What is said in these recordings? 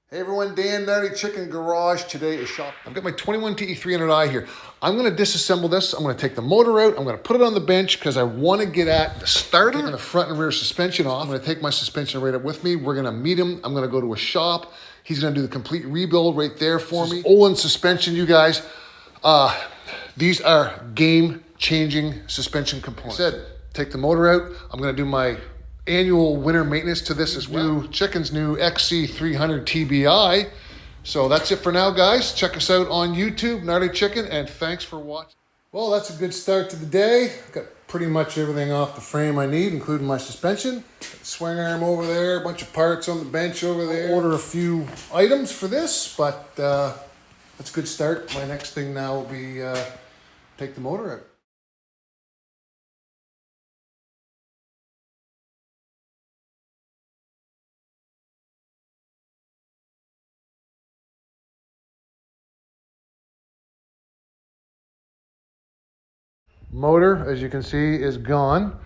Hey everyone, Dan Gnarly Chicken Garage. Today is shop. I've got my 21 TE 300i here. I'm going to disassemble this. I'm going to take the motor out. I'm going to put it on the bench because I want to get at the starter and the front and rear suspension off. I'm going to take my suspension right up with me. We're going to meet him. I'm going to go to a shop. He's going to do the complete rebuild right there for me. Olin suspension, you guys. These are game-changing suspension components. Like I said, take the motor out. I'm going to do my annual winter maintenance to this as well. Chicken's new XC300 TBI. So that's it for now, guys. Check us out on YouTube, Gnarly Chicken, and thanks for watching. Well, that's a good start to the day. I've got pretty much everything off the frame I need, including my suspension. Swing arm over there, a bunch of parts on the bench over there. Order a few items for this, but that's a good start. My next thing now will be take the motor out. Motor, as you can see, is gone.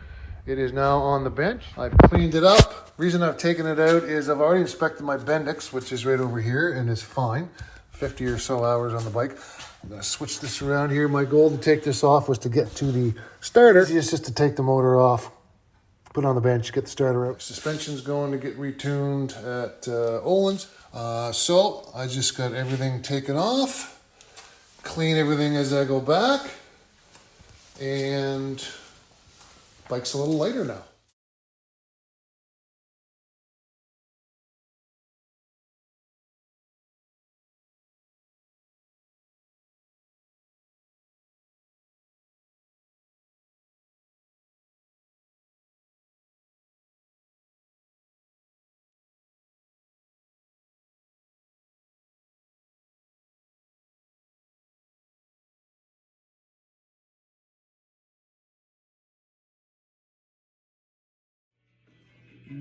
It is now on the bench. I've cleaned it up. Reason I've taken it out is I've already inspected my Bendix, which is right over here, and it's fine. 50 or so hours on the bike. I'm gonna switch this around here. My goal to take this off was to get to the starter. It's just to take the motor off, put it on the bench, get the starter out. Suspension's going to get retuned at Olin's. So I just got everything taken off, clean everything as I go back. And bike's a little lighter now.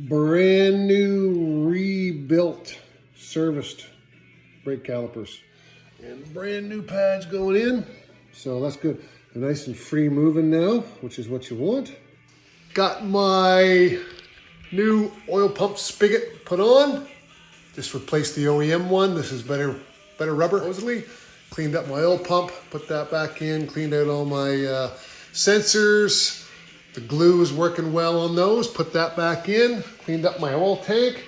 Brand new, rebuilt, serviced brake calipers. And brand new pads going in. So that's good. They're nice and free moving now, which is what you want. Got my new oil pump spigot put on. Just replaced the OEM one. This is better rubber, supposedly. Cleaned up my oil pump, put that back in, cleaned out all my sensors. The glue is working well on those. Put that back in. Cleaned up my oil tank.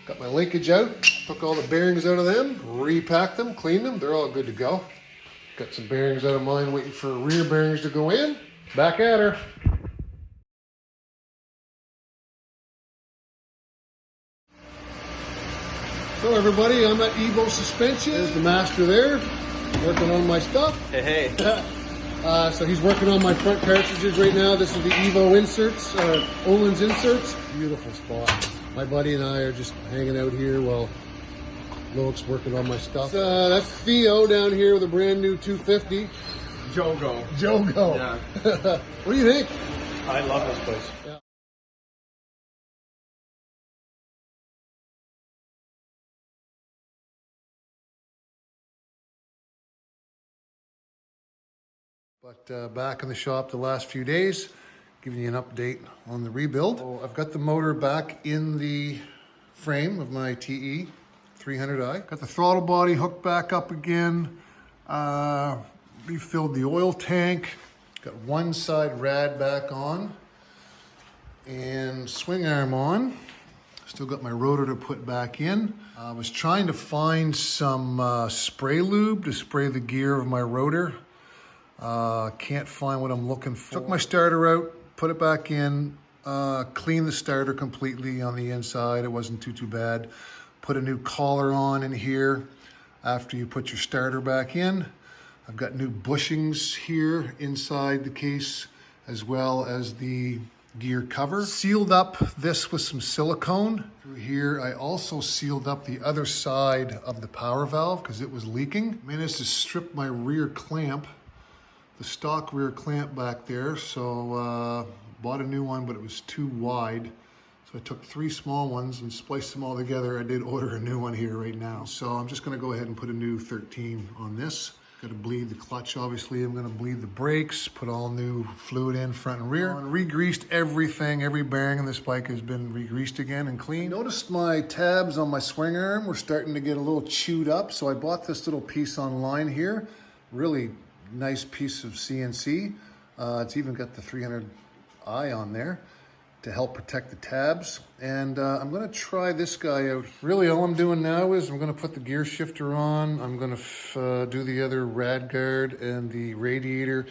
Got my linkage out. Took all the bearings out of them. Repacked them. Cleaned them. They're all good to go. Got some bearings out of mine waiting for rear bearings to go in. Back at her. So everybody, I'm at Evo Suspension. There's the master there, working on my stuff. Hey. So he's working on my front cartridges right now. This is the Evo inserts, Olin's inserts. Beautiful spot. My buddy and I are just hanging out here while Loic's working on my stuff. That's Theo down here with a brand new 250. Jogo. Yeah. What do you think? I love this place. Yeah. But back in the shop the last few days, giving you an update on the rebuild. So I've got the motor back in the frame of my TE 300i. Got the throttle body hooked back up again. Refilled the oil tank. Got one side rad back on. And swing arm on. Still got my rotor to put back in. I was trying to find some spray lube to spray the gear of my rotor. Can't find what I'm looking for. Took my starter out, put it back in, cleaned the starter completely on the inside. It wasn't too bad. Put a new collar on in here after you put your starter back in. I've got new bushings here inside the case as well as the gear cover. Sealed up this with some silicone. Through here, I also sealed up the other side of the power valve because it was leaking. Managed to strip my rear clamp, the stock rear clamp back there. So bought a new one, but it was too wide. So I took 3 small ones and spliced them all together. I did order a new one here right now. So I'm just gonna go ahead and put a new 13 on this. Got to bleed the clutch, obviously. I'm going to bleed the brakes, put all new fluid in front and rear. Re-greased everything. Every bearing on this bike has been re-greased again and clean. Noticed my tabs on my swing arm were starting to get a little chewed up, so I bought this little piece online here. Really nice piece of CNC. It's even got the 300i on there to help protect the tabs. And I'm gonna try this guy out. Really all I'm doing now is I'm gonna put the gear shifter on. I'm gonna do the other rad guard and the radiator,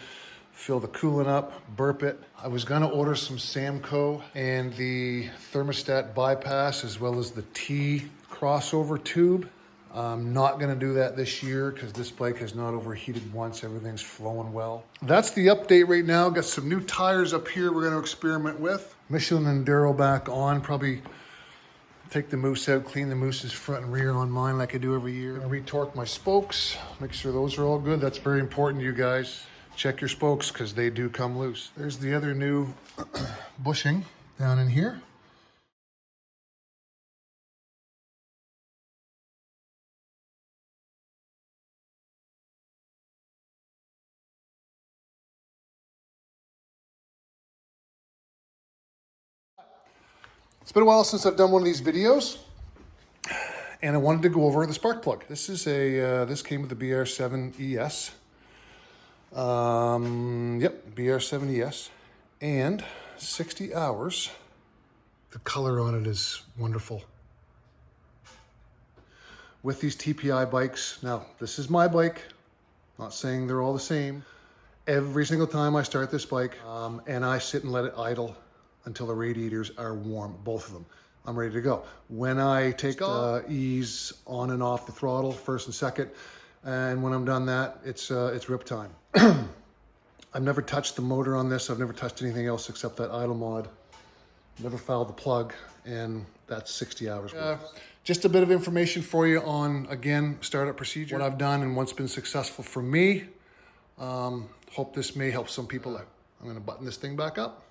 fill the coolant up, burp it. I was gonna order some Samco and the thermostat bypass as well as the T crossover tube. I'm not gonna do that this year because this bike has not overheated once. Everything's flowing well. That's the update right now. Got some new tires up here we're gonna experiment with. Michelin Enduro back on. Probably take the moose out, clean the moose's front and rear on mine like I do every year. Gonna retorque my spokes, make sure those are all good. That's very important, you guys. Check your spokes because they do come loose. There's the other new bushing down in here. It's been a while since I've done one of these videos, and I wanted to go over the spark plug. This is this came with the BR7 ES. Yep, BR7 ES, and 60 hours. The color on it is wonderful. With these TPI bikes, now this is my bike, not saying they're all the same. Every single time I start this bike, and I sit and let it idle until the radiators are warm, both of them. I'm ready to go. When I take ease on and off the throttle, first and second, and when I'm done that, it's rip time. I've never touched the motor on this. I've never touched anything else except that idle mod. Never fouled the plug, and that's 60 hours worth. Just a bit of information for you on, again, startup procedure, what I've done and what's been successful for me. Hope this may help some people out. I'm gonna button this thing back up.